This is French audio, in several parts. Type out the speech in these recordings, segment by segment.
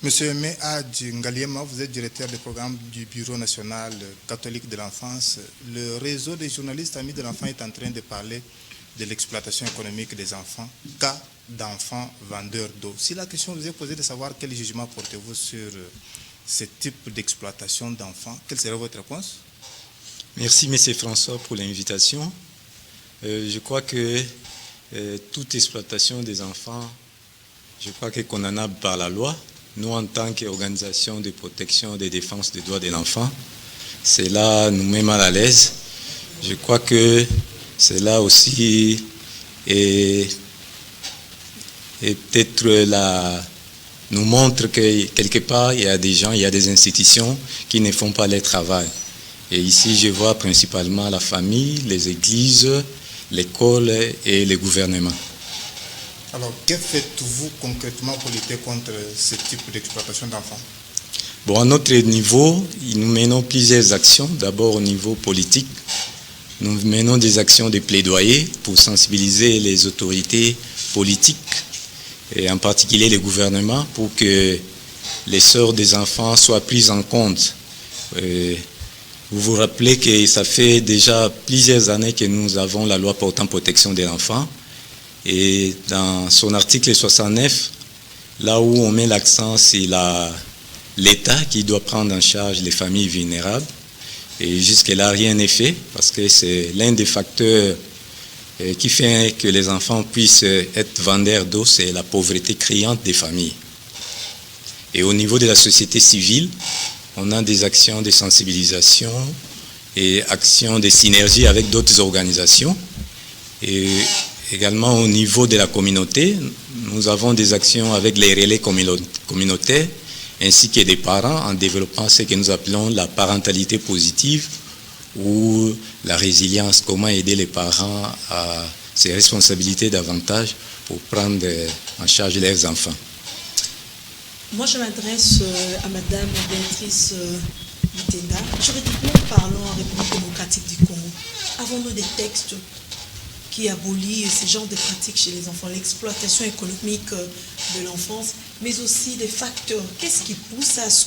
Monsieur Méhadji Ngaliema, vous êtes directeur du programme du Bureau national catholique de l'enfance. Le réseau des journalistes amis de l'enfant est en train de parler de l'exploitation économique des enfants, cas d'enfants vendeurs d'eau. Si la question vous est posée de savoir quel jugement portez-vous sur ce type d'exploitation d'enfants, quelle serait votre réponse? Merci, M. François, pour l'invitation. Je crois que toute exploitation des enfants, je crois que condamnable par la loi. Nous, en tant qu'organisation de protection et de défense des droits de l'enfant, cela nous met mal à l'aise. Je crois que cela aussi est peut-être nous montre que quelque part, il y a des gens, il y a des institutions qui ne font pas leur travail. Et ici, je vois principalement la famille, les églises, l'école et le gouvernement. Alors, que faites-vous concrètement pour lutter contre ce type d'exploitation d'enfants? Bon, à notre niveau, nous menons plusieurs actions. D'abord au niveau politique, nous menons des actions de plaidoyer pour sensibiliser les autorités politiques, et en particulier les gouvernements, pour que les sœurs des enfants soient prises en compte. Vous vous rappelez que ça fait déjà plusieurs années que nous avons la loi portant protection de l'enfant. Et dans son article 69, là où on met l'accent, c'est l'État qui doit prendre en charge les familles vulnérables. Et jusque-là, rien n'est fait, parce que c'est l'un des facteurs qui fait que les enfants puissent être vendeurs d'eau, c'est la pauvreté criante des familles. Et au niveau de la société civile, on a des actions de sensibilisation et actions de synergie avec d'autres organisations. Et également au niveau de la communauté, nous avons des actions avec les relais communautaires ainsi que des parents en développant ce que nous appelons la parentalité positive ou la résilience, comment aider les parents à se responsabiliser davantage pour prendre en charge leurs enfants. Moi, je m'adresse à Madame Béatrice Mitenda. Juridiquement parlant, en République démocratique du Congo, avons-nous des textes qui abolit ce genre de pratiques chez les enfants, l'exploitation économique de l'enfance, mais aussi des facteurs? Qu'est-ce qui pousse à ce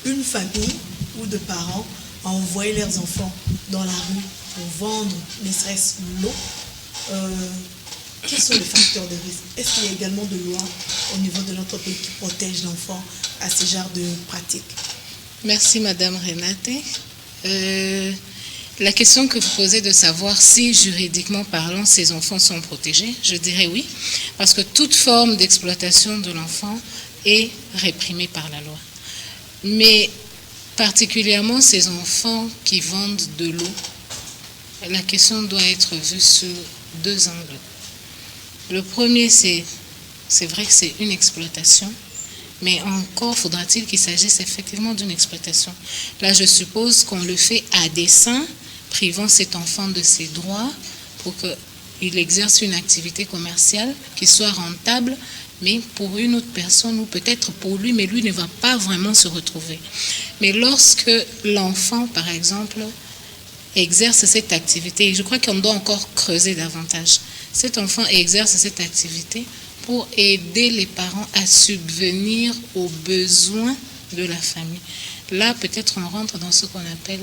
qu'une famille ou de parents envoient leurs enfants dans la rue pour vendre, ne serait-ce l'eau? Quels sont les facteurs de risque? Est-ce qu'il y a également de lois au niveau de notre pays qui protègent l'enfant à ce genre de pratiques? Merci Madame Renate. La question que vous posez de savoir si juridiquement parlant ces enfants sont protégés, je dirais oui, parce que toute forme d'exploitation de l'enfant est réprimée par la loi. Mais particulièrement ces enfants qui vendent de l'eau, la question doit être vue sur deux angles. Le premier, c'est vrai que c'est une exploitation, mais encore faudra-t-il qu'il s'agisse effectivement d'une exploitation. Là, je suppose qu'on le fait à dessein, privant cet enfant de ses droits pour qu'il exerce une activité commerciale qui soit rentable, mais pour une autre personne ou peut-être pour lui, mais lui ne va pas vraiment se retrouver. Mais lorsque l'enfant, par exemple, exerce cette activité, et je crois qu'on doit encore creuser davantage, cet enfant exerce cette activité pour aider les parents à subvenir aux besoins de la famille. Là, peut-être on rentre dans ce qu'on appelle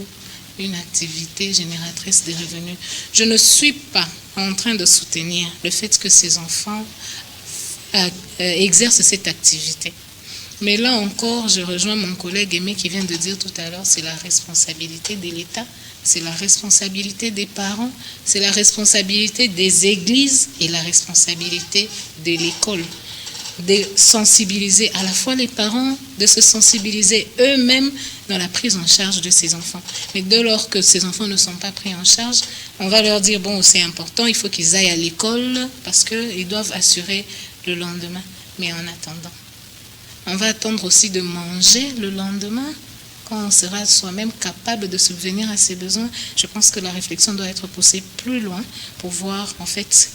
une activité génératrice de revenus. Je ne suis pas en train de soutenir le fait que ces enfants exercent cette activité. Mais là encore, je rejoins mon collègue Aimé qui vient de dire tout à l'heure, c'est la responsabilité de l'État, c'est la responsabilité des parents, c'est la responsabilité des églises et la responsabilité de l'école de sensibiliser à la fois les parents, de se sensibiliser eux-mêmes dans la prise en charge de ces enfants. Mais dès lors que ces enfants ne sont pas pris en charge, on va leur dire, bon, c'est important, il faut qu'ils aillent à l'école parce qu'ils doivent assurer le lendemain. Mais en attendant, on va attendre aussi de manger le lendemain quand on sera soi-même capable de subvenir à ses besoins. Je pense que la réflexion doit être poussée plus loin pour voir en fait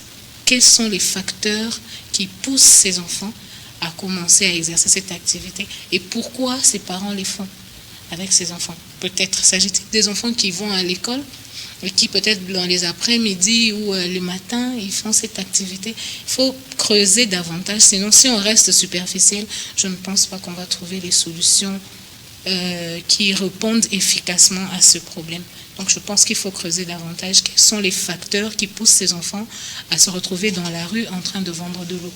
quels sont les facteurs qui poussent ces enfants à commencer à exercer cette activité et pourquoi ces parents les font avec ces enfants. Peut-être s'agit-il des enfants qui vont à l'école et qui peut-être dans les après-midi ou le matin, ils font cette activité. Il faut creuser davantage, sinon si on reste superficiel, je ne pense pas qu'on va trouver les solutions qui répondent efficacement à ce problème. Donc je pense qu'il faut creuser davantage quels sont les facteurs qui poussent ces enfants à se retrouver dans la rue en train de vendre de l'eau.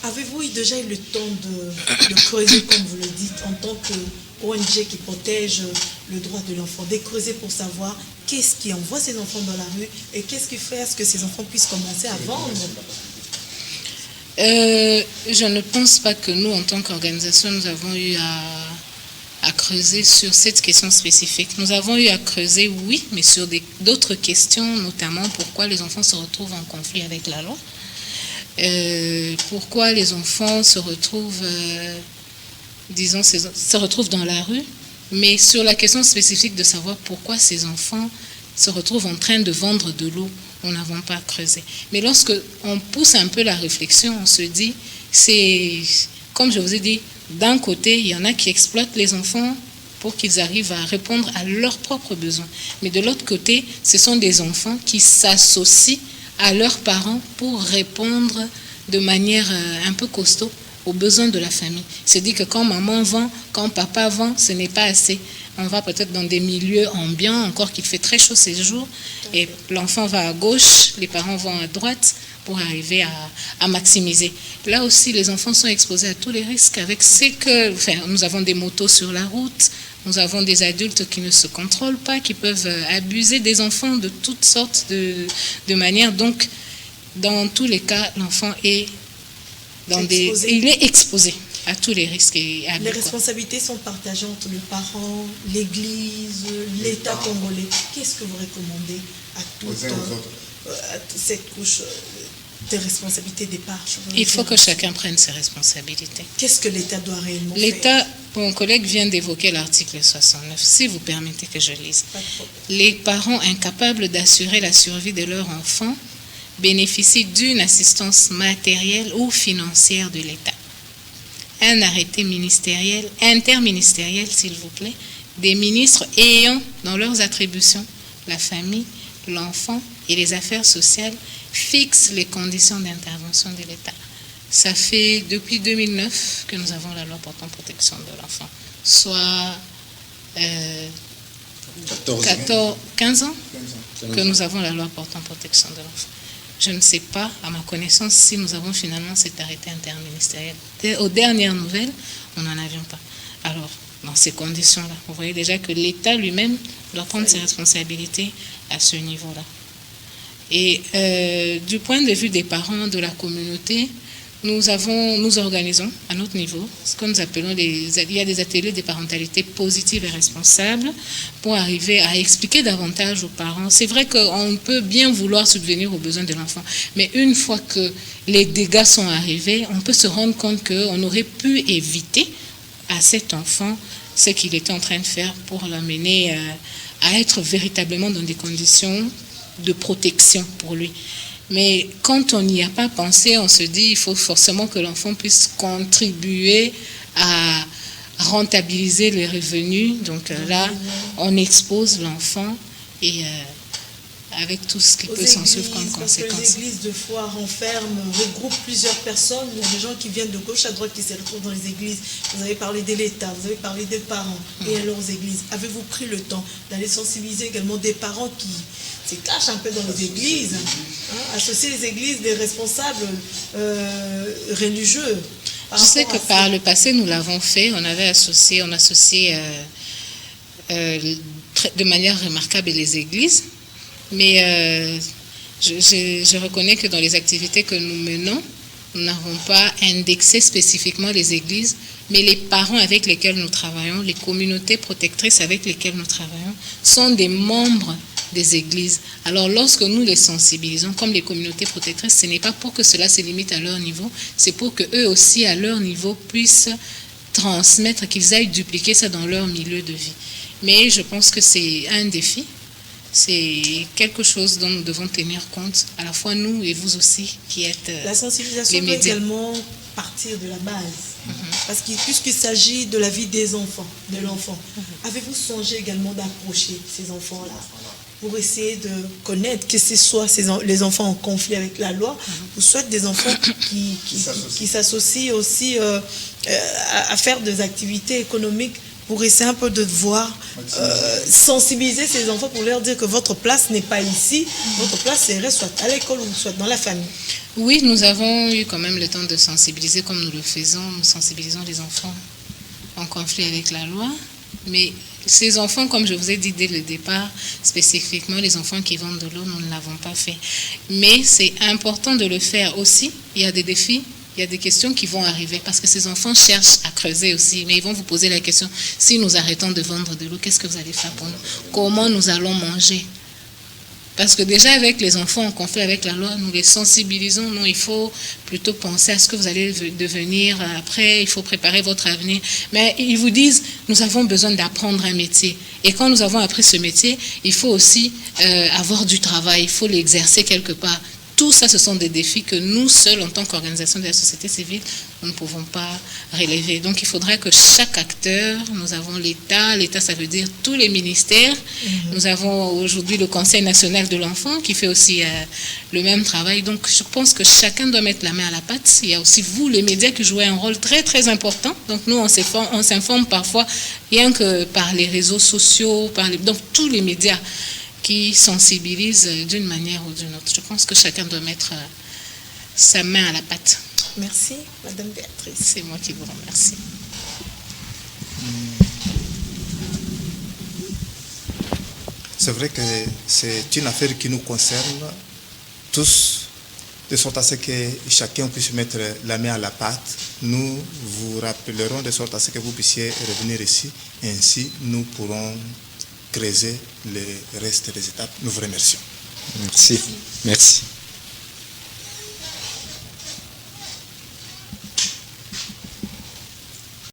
Avez-vous déjà eu le temps de creuser, comme vous le dites, en tant qu'ONG qui protège le droit de l'enfant, de creuser pour savoir qu'est-ce qui envoie ces enfants dans la rue et qu'est-ce qui fait à ce que ces enfants puissent commencer à vendre? Je ne pense pas que nous, en tant qu'organisation, nous avons eu à creuser sur cette question spécifique. Nous avons eu à creuser, oui, mais sur d'autres questions, notamment pourquoi les enfants se retrouvent en conflit avec la loi, pourquoi les enfants se retrouvent, se retrouvent dans la rue, mais sur la question spécifique de savoir pourquoi ces enfants se retrouvent en train de vendre de l'eau, nous n'avons pas creusé. Mais lorsque on pousse un peu la réflexion, on se dit, c'est, comme je vous ai dit, d'un côté, il y en a qui exploitent les enfants pour qu'ils arrivent à répondre à leurs propres besoins. Mais de l'autre côté, ce sont des enfants qui s'associent à leurs parents pour répondre de manière un peu costaud aux besoins de la famille. C'est dit que quand maman vend, quand papa vend, ce n'est pas assez. On va peut-être dans des milieux ambiants, encore qu'il fait très chaud ces jours, et l'enfant va à gauche, les parents vont à droite pour arriver à maximiser. Là aussi, les enfants sont exposés à tous les risques avec nous avons des motos sur la route, nous avons des adultes qui ne se contrôlent pas, qui peuvent abuser des enfants de toutes sortes de manières. Donc, dans tous les cas, l'enfant est il est exposé à tous les risques. Et les responsabilités sont partagées entre les parents, l'Église, l'État congolais. Qu'est-ce que vous recommandez à toute cette couche de responsabilités des parents? Il faut que chacun prenne ses responsabilités. Qu'est-ce que l'État doit réellement faire? L'État, mon collègue vient d'évoquer l'article 69. Si vous permettez que je lise. Les parents incapables d'assurer la survie de leur enfant bénéficient d'une assistance matérielle ou financière de l'État. Un arrêté ministériel, interministériel, s'il vous plaît, des ministres ayant dans leurs attributions la famille, l'enfant et les affaires sociales fixe les conditions d'intervention de l'État. Ça fait depuis 2009 que nous avons la loi portant protection de l'enfant, soit 15 ans que nous avons la loi portant protection de l'enfant. Je ne sais pas, à ma connaissance, si nous avons finalement cet arrêté interministériel. Aux dernières nouvelles, nous n'en avions pas. Alors, dans ces conditions-là, vous voyez déjà que l'État lui-même doit prendre ses responsabilités à ce niveau-là. Et du point de vue des parents, de la communauté, nous organisons à notre niveau ce que nous appelons il y a des ateliers de parentalité positive et responsable pour arriver à expliquer davantage aux parents. C'est vrai qu'on peut bien vouloir subvenir aux besoins de l'enfant, mais une fois que les dégâts sont arrivés, on peut se rendre compte qu'on aurait pu éviter à cet enfant ce qu'il était en train de faire pour l'amener à être véritablement dans des conditions de protection pour lui. Mais quand on n'y a pas pensé, on se dit il faut forcément que l'enfant puisse contribuer à rentabiliser les revenus. Donc là, on expose l'enfant et avec tout ce qui peut s'en suivre comme conséquence. Parce que les églises de foi renferment, regroupent plusieurs personnes. Il y a des gens qui viennent de gauche à droite qui se retrouvent dans les églises. Vous avez parlé de l'État, vous avez parlé des parents et à leurs églises. Avez-vous pris le temps d'aller sensibiliser également des parents qui se cachent un peu dans les églises, associer les églises des responsables religieux? Je sais que par le passé, nous l'avons fait. On associé de manière remarquable les églises. Mais je reconnais que dans les activités que nous menons, nous n'avons pas indexé spécifiquement les églises, mais les parents avec lesquels nous travaillons, les communautés protectrices avec lesquelles nous travaillons, sont des membres des églises. Alors lorsque nous les sensibilisons, comme les communautés protectrices, ce n'est pas pour que cela se limite à leur niveau, c'est pour qu'eux aussi, à leur niveau, puissent transmettre, qu'ils aillent dupliquer ça dans leur milieu de vie. Mais je pense que c'est un défi. C'est quelque chose dont nous devons tenir compte, à la fois nous et vous aussi, qui êtes la sensibilisation les médias. Doit également partir de la base. Parce que puisqu'il s'agit de la vie des enfants, de l'enfant, avez-vous songé également d'approcher ces enfants-là pour essayer de connaître que ce soit les enfants en conflit avec la loi, ou soit des enfants qui s'associent aussi à faire des activités économiques pour essayer un peu de voir, sensibiliser ces enfants pour leur dire que votre place n'est pas ici, votre place serait soit à l'école ou soit dans la famille. Oui, nous avons eu quand même le temps de sensibiliser comme nous le faisons, nous sensibilisons les enfants en conflit avec la loi, mais ces enfants, comme je vous ai dit dès le départ, spécifiquement les enfants qui vendent de l'eau, nous ne l'avons pas fait. Mais c'est important de le faire aussi. Il y a des défis, il y a des questions qui vont arriver parce que ces enfants cherchent à creuser aussi. Mais ils vont vous poser la question, si nous arrêtons de vendre de l'eau, qu'est-ce que vous allez faire pour nous? Comment nous allons manger? Parce que déjà avec les enfants en conflit avec la loi, nous les sensibilisons. Non, il faut plutôt penser à ce que vous allez devenir après, il faut préparer votre avenir. Mais ils vous disent, nous avons besoin d'apprendre un métier. Et quand nous avons appris ce métier, il faut aussi avoir du travail, il faut l'exercer quelque part. Tout ça, ce sont des défis que nous seuls, en tant qu'organisation de la société civile, nous ne pouvons pas relever. Donc, il faudrait que chaque acteur, nous avons l'État, ça veut dire tous les ministères. Nous avons aujourd'hui le Conseil national de l'enfant qui fait aussi le même travail. Donc, je pense que chacun doit mettre la main à la pâte. Il y a aussi vous, les médias, qui jouez un rôle très, très important. Donc, nous, on s'informe parfois rien que par les réseaux sociaux, donc tous les médias qui sensibilisent d'une manière ou d'une autre. Je pense que chacun doit mettre sa main à la pâte. Merci, Madame Béatrice. C'est moi qui vous remercie. C'est vrai que c'est une affaire qui nous concerne tous, de sorte à ce que chacun puisse mettre la main à la pâte. Nous vous rappellerons de sorte à ce que vous puissiez revenir ici. Et ainsi, nous pourrons creuser le reste des étapes. Nous vous remercions. Merci. Merci.